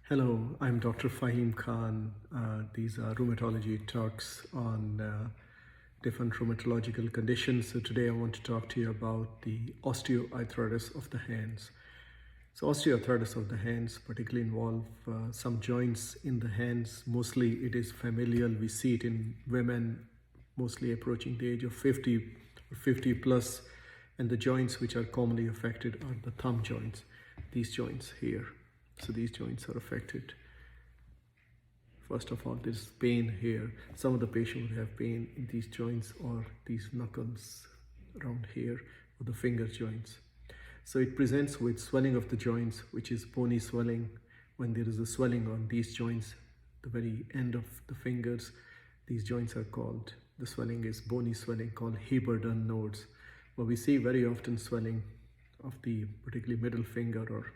Hello, I'm Dr. Fahim Khan. These are rheumatology talks on different rheumatological conditions. So today I want to talk to you about the osteoarthritis of the hands. So osteoarthritis of the hands particularly involve some joints in the hands. Mostly it is familial. We see it in women mostly approaching the age of 50 or 50 plus. And the joints which are commonly affected are the thumb joints, these joints here. So these joints are affected. First of all, there's pain here. Some of the patient would have pain in these joints or these knuckles around here or the finger joints. So it presents with swelling of the joints, which is bony swelling. When there is a swelling on these joints, the very end of the fingers, these joints are called, the swelling is bony swelling called Heberden nodes. But we see very often swelling of the particularly middle finger or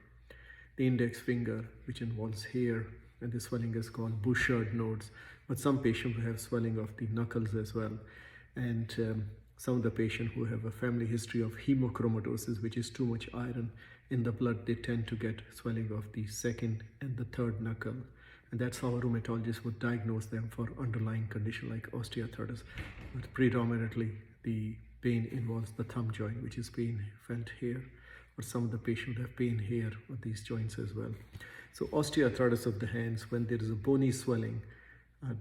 the index finger, which involves hair, and the swelling is called Bouchard nodes. But some patients have swelling of the knuckles as well. And some of the patients who have a family history of hemochromatosis, which is too much iron in the blood, they tend to get swelling of the second and the third knuckle. And that's how a rheumatologist would diagnose them for underlying condition like osteoarthritis. But predominantly, the pain involves the thumb joint, which is pain felt here. Or some of the patients have pain here or these joints as well. So osteoarthritis of the hands, when there is a bony swelling,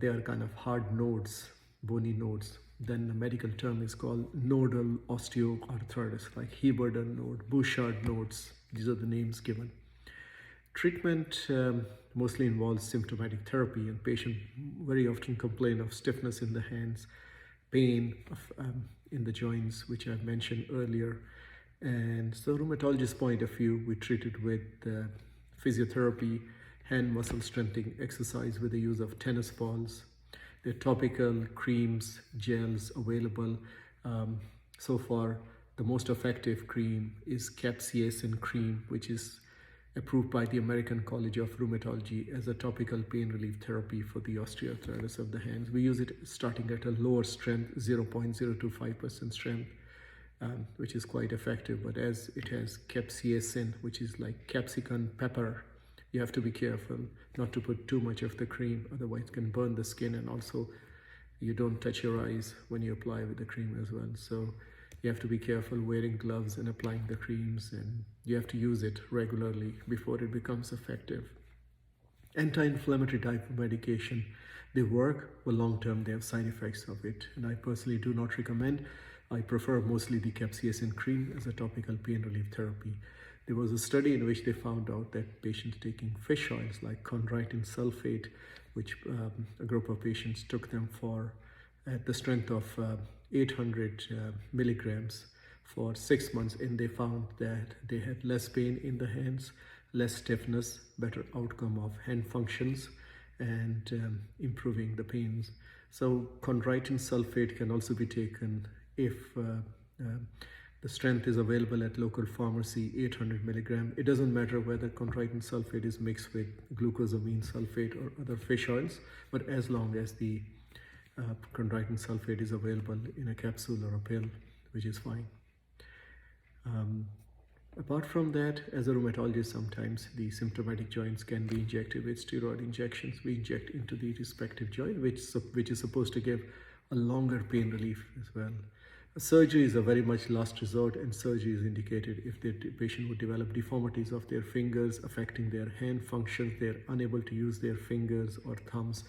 they are kind of hard nodes, bony nodes. Then the medical term is called nodal osteoarthritis, like Heberden node, Bouchard nodes. These are the names given. Treatment mostly involves symptomatic therapy, and patients very often complain of stiffness in the hands, pain in the joints, which I mentioned earlier. And so rheumatologist's point of view, we treat it with physiotherapy, hand muscle strengthening exercise with the use of tennis balls. There are topical creams, gels available. So far, the most effective cream is capsaicin cream, which is approved by the American College of Rheumatology as a topical pain relief therapy for the osteoarthritis of the hands. We use it starting at a lower strength, 0.025% strength. Which is quite effective, but as it has capsaicin, which is like capsicum pepper, you have to be careful not to put too much of the cream, otherwise it can burn the skin, and also you don't touch your eyes when you apply with the cream as well. So you have to be careful wearing gloves and applying the creams, and you have to use it regularly before it becomes effective. Anti-inflammatory type of medication, they work, but long-term they have side effects of it, and I personally do not recommend. I prefer mostly the capsaicin cream as a topical pain relief therapy. There was a study in which they found out that patients taking fish oils like chondroitin sulfate, which a group of patients took them for at the strength of 800 milligrams for 6 months, and they found that they had less pain in the hands, less stiffness, better outcome of hand functions, and improving the pains. So chondroitin sulfate can also be taken if the strength is available at local pharmacy, 800 milligram. It doesn't matter whether chondroitin sulfate is mixed with glucosamine sulfate or other fish oils, but as long as the chondroitin sulfate is available in a capsule or a pill, which is fine. Apart from that, as a rheumatologist, sometimes the symptomatic joints can be injected with steroid injections. We inject into the respective joint, which is supposed to give a longer pain relief as well. Surgery is a very much last resort, and surgery is indicated if the patient would develop deformities of their fingers affecting their hand functions, they're unable to use their fingers or thumbs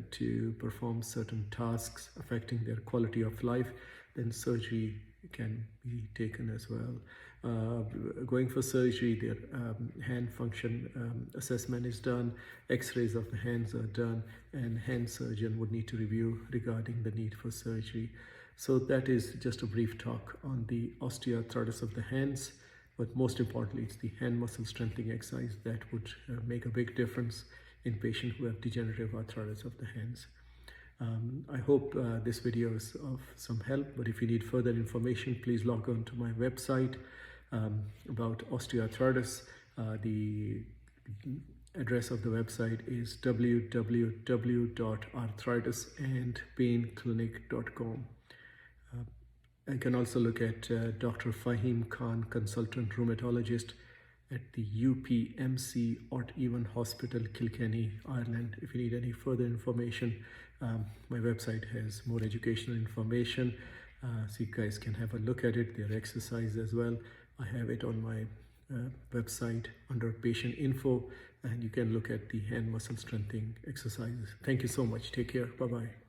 to perform certain tasks affecting their quality of life, then surgery can be taken as well. Going for surgery, their hand function assessment is done, x-rays of the hands are done, and hand surgeon would need to review regarding the need for surgery. So that is just a brief talk on the osteoarthritis of the hands, but most importantly, it's the hand muscle strengthening exercise that would make a big difference in patients who have degenerative arthritis of the hands. I hope this video is of some help, but if you need further information, please log on to my website about osteoarthritis. The address of the website is www.arthritisandpainclinic.com. I can also look at Dr. Fahim Khan, consultant rheumatologist, at the UPMC or even Hospital, Kilkenny, Ireland. If you need any further information, my website has more educational information, so you guys can have a look at it. There are exercises as well. I have it on my website under patient info, and you can look at the hand muscle strengthening exercises. Thank you so much. Take care. Bye-bye.